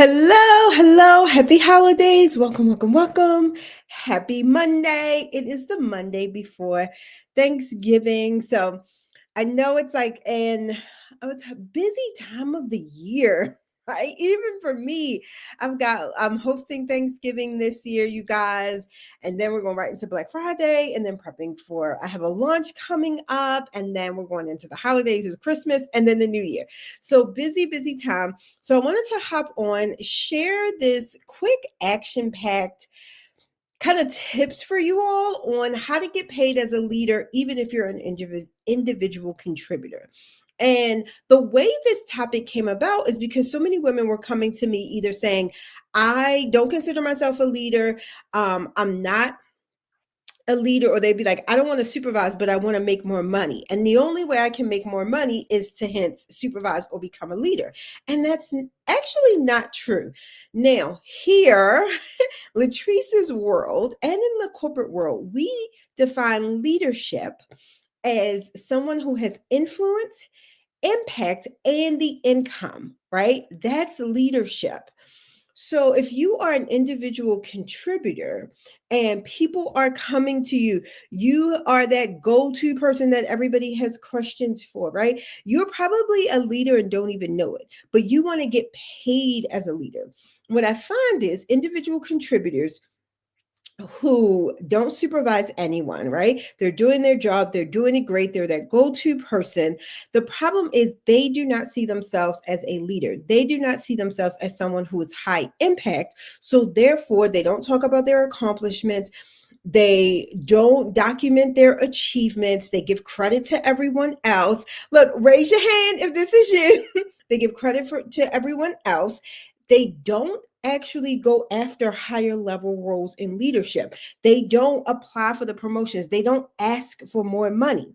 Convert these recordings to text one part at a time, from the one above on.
Hello, hello, happy holidays. Welcome, welcome, welcome. Happy Monday. It is the Monday before Thanksgiving. So I know it's like it's a busy time of the year, right? Even for me, I'm hosting Thanksgiving this year, you guys, and then we're going right into Black Friday and then prepping for I have a launch coming up, and then we're going into the holidays, is Christmas, and then the new year. So busy, busy time. So I wanted to hop on, share this quick action-packed kind of tips for you all on how to get paid as a leader, even if you're an individual contributor. And the way this topic came about is because so many women were coming to me either saying, I don't consider myself a leader, I'm not a leader, or they'd be like, I don't want to supervise, but I want to make more money. And the only way I can make more money is to hence supervise or become a leader. And that's actually not true. Now, here, Latrice's world and in the corporate world, we define leadership as someone who has influence, impact, and the income, right? That's leadership. So if you are an individual contributor and people are coming to you, you are that go-to person that everybody has questions for, right? You're probably a leader and don't even know it, but you want to get paid as a leader. What I find is individual contributors who don't supervise anyone, right? They're doing their job, they're doing it great, they're that go to person. The problem is they do not see themselves as a leader, they do not see themselves as someone who is high impact. So, therefore, they don't talk about their accomplishments. They don't document their achievements. They give credit to everyone else. Look, raise your hand if this is you. They give credit to everyone else. They don't actually go after higher level roles in leadership. They don't apply for the promotions. They don't ask for more money.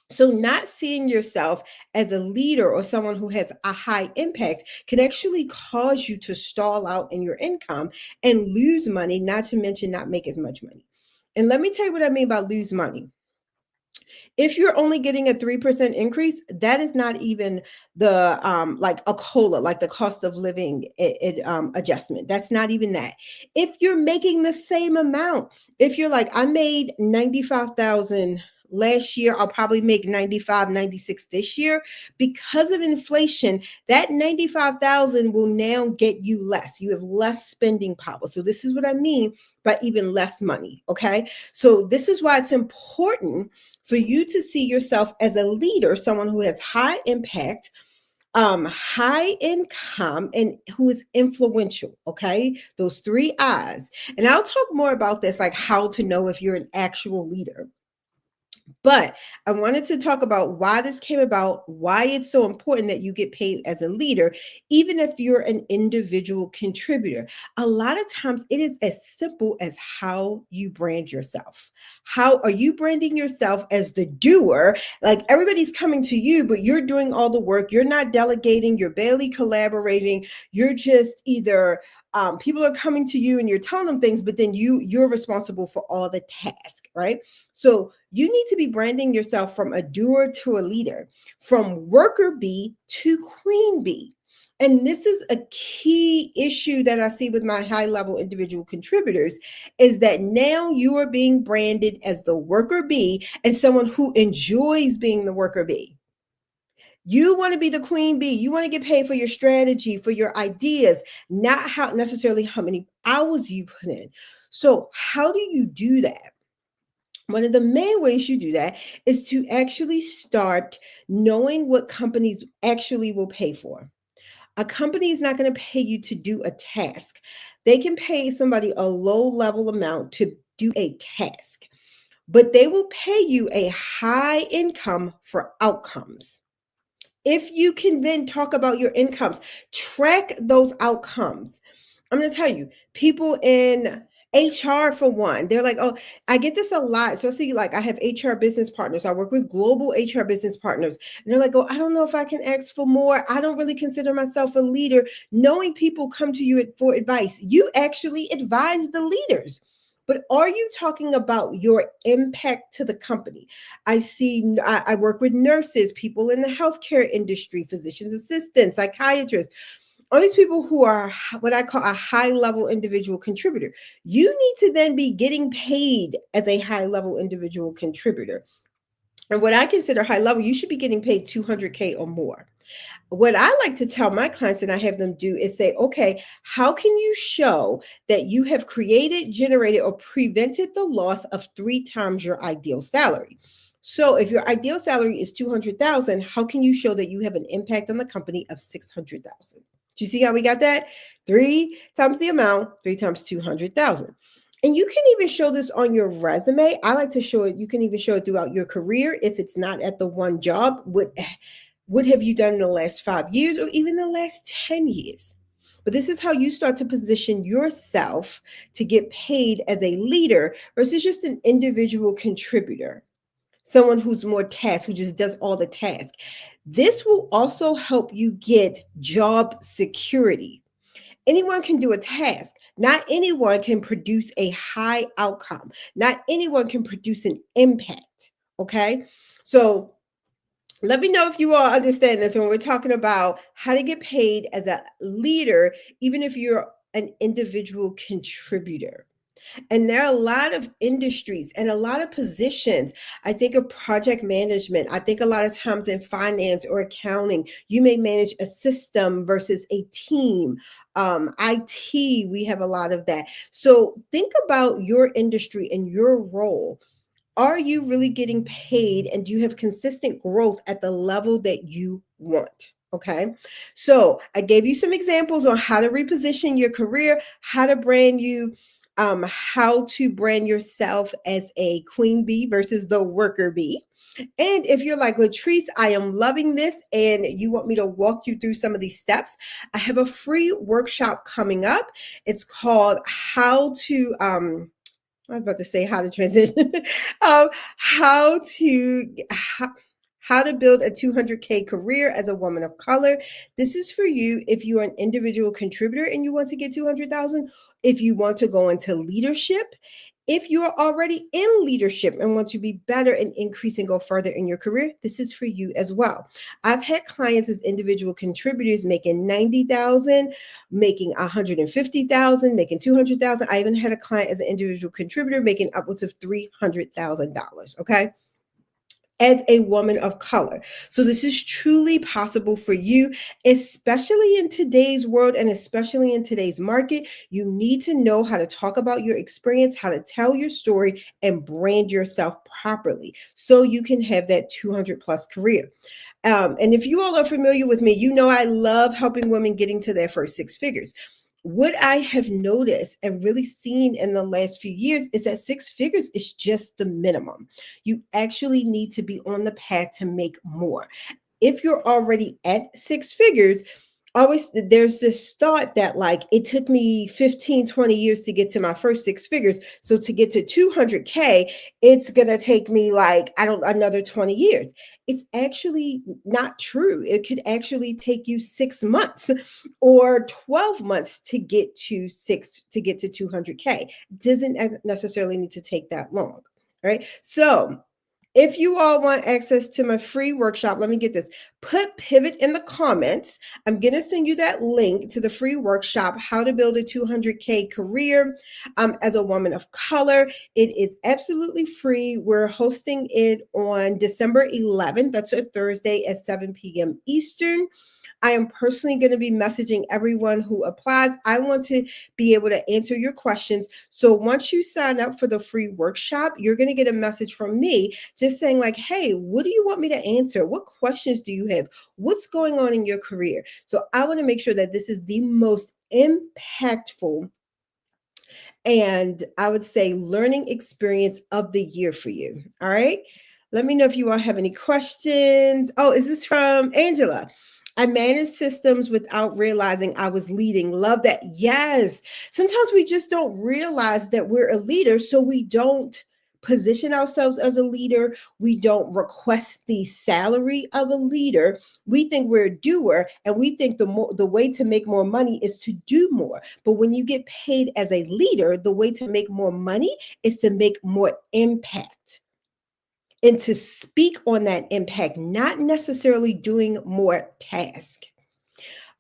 So, not seeing yourself as a leader or someone who has a high impact can actually cause you to stall out in your income and lose money, not to mention not make as much money. And let me tell you what I mean by lose money. If you're only getting a 3% increase, that is not even the like a COLA, like the cost of living adjustment. That's not even that. If you're making the same amount, if you're like, I made 95,000 last year, I'll probably make 95, 96 this year. Because of inflation, that 95,000 will now get you less. You have less spending power. So this is what I mean by even less money. Okay. So this is why it's important for you to see yourself as a leader, someone who has high impact, high income, and who is influential. Okay, those three I's. And I'll talk more about this, like how to know if you're an actual leader. But I wanted to talk about why this came about, why it's so important that you get paid as a leader, even if you're an individual contributor. A lot of times it is as simple as how you brand yourself. How are you branding yourself as the doer? Like everybody's coming to you, but you're doing all the work. You're not delegating, you're barely collaborating. You're just either people are coming to you and you're telling them things, but then you're responsible for all the task, right? So you need to be branding yourself from a doer to a leader, from worker bee to queen bee. And this is a key issue that I see with my high level individual contributors is that now you are being branded as the worker bee and someone who enjoys being the worker bee. You want to be the queen bee. You want to get paid for your strategy, for your ideas, not how necessarily how many hours you put in. So, how do you do that? One of the main ways you do that is to actually start knowing what companies actually will pay for. A company is not going to pay you to do a task. They can pay somebody a low level amount to do a task, but they will pay you a high income for outcomes. If you can then talk about your incomes, track those outcomes. I'm going to tell you, people in HR, for one, they're like, oh, I get this a lot. So, see, like, I have HR business partners. I work with global HR business partners. And they're like, oh, I don't know if I can ask for more. I don't really consider myself a leader. Knowing people come to you for advice, you actually advise the leaders. But are you talking about your impact to the company? I work with nurses, people in the healthcare industry, physicians assistants, psychiatrists. all these people who are what I call a high level individual contributor. You need to then be getting paid as a high level individual contributor. And what I consider high level, you should be getting paid 200K or more. What I like to tell my clients and I have them do is say, okay, how can you show that you have created, generated, or prevented the loss of 3 times your ideal salary? So if your ideal salary is 200,000, how can you show that you have an impact on the company of 600,000? Do you see how we got that? 3 times the amount, 3 times 200,000. And you can even show this on your resume. I like to show it. You can even show it throughout your career if it's not at the one job. What have you done in the last 5 years or even the last 10 years? But this is how you start to position yourself to get paid as a leader versus just an individual contributor, someone who's more tasked, who just does all the tasks. This will also help you get job security. Anyone can do a task. Not anyone can produce a high outcome. Not anyone can produce an impact. Okay. So let me know if you all understand this when we're talking about how to get paid as a leader, even if you're an individual contributor. And there are a lot of industries and a lot of positions. I think of project management. I think a lot of times in finance or accounting, you may manage a system versus a team. IT, we have a lot of that. So think about your industry and your role. Are you really getting paid and do you have consistent growth at the level that you want? Okay. So I gave you some examples on how to reposition your career, how to brand you, how to brand yourself as a queen bee versus the worker bee. And if you're like, Latrice, I am loving this and you want me to walk you through some of these steps, I have a free workshop coming up. It's called How to I was about to say how to transition. um, how to how, how to build a 200K career as a woman of color. This is for you if you're an individual contributor and you want to get 200,000. If you want to go into leadership, if you are already in leadership and want to be better and increase and go further in your career, this is for you as well. I've had clients as individual contributors making 90,000, making 150,000, making 200,000. I even had a client as an individual contributor making upwards of $300,000. Okay, as a woman of color. So this is truly possible for you, especially in today's world and especially in today's market. You need to know how to talk about your experience, how to tell your story, and brand yourself properly so you can have that 200 plus career. And if you all are familiar with me, you know I love helping women getting to their first 6 figures. What I have noticed and really seen in the last few years is that 6 figures is just the minimum. You actually need to be on the path to make more. If you're already at 6 figures, always there's this thought that like it took me 15, 20 years to get to my first 6 figures. So to get to 200K, it's going to take me like, I don't, another 20 years. It's actually not true. It could actually take you 6 months or 12 months to get to 200K. It doesn't necessarily need to take that long. All right. So if you all want access to my free workshop, let me get this. Put pivot in the comments. I'm going to send you that link to the free workshop, How to Build a 200K Career as a Woman of Color. It is absolutely free. We're hosting it on December 11th. That's a Thursday at 7 p.m. Eastern. I am personally going to be messaging everyone who applies. I want to be able to answer your questions. So once you sign up for the free workshop, you're going to get a message from me just saying like, hey, what do you want me to answer? What questions do you have? What's going on in your career? So I want to make sure that this is the most impactful and I would say learning experience of the year for you. All right. Let me know if you all have any questions. Oh, is this from Angela? I managed systems without realizing I was leading. Love that. Yes. Sometimes we just don't realize that we're a leader, so we don't position ourselves as a leader. We don't request the salary of a leader. We think we're a doer, and we think the way to make more money is to do more. But when you get paid as a leader, the way to make more money is to make more impact and to speak on that impact, not necessarily doing more tasks.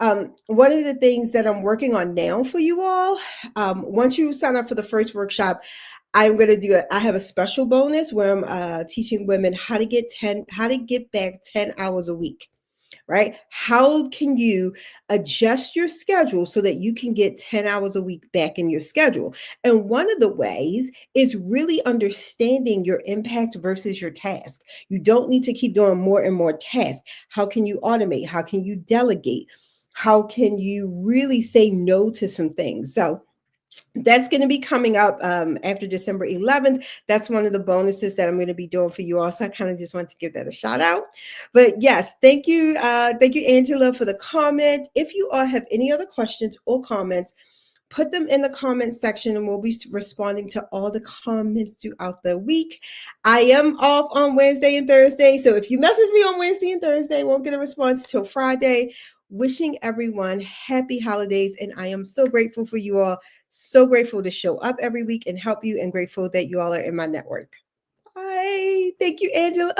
One of the things that I'm working on now for you all, once you sign up for the first workshop, I'm going to do it. I have a special bonus where I'm teaching women how to get back 10 hours a week, right? How can you adjust your schedule so that you can get 10 hours a week back in your schedule? And one of the ways is really understanding your impact versus your task. You don't need to keep doing more and more tasks. How can you automate? How can you delegate? How can you really say no to some things? So, that's going to be coming up after December 11th. That's one of the bonuses that I'm going to be doing for you all. So I kind of just want to give that a shout out. But yes, thank you, Angela, for the comment. If you all have any other questions or comments, put them in the comment section and we'll be responding to all the comments throughout the week. I am off on Wednesday and Thursday. So if you message me on Wednesday and Thursday, won't get a response till Friday. Wishing everyone happy holidays. And I am so grateful for you all. So grateful to show up every week and help you, and grateful that you all are in my network. Bye. Thank you, Angela.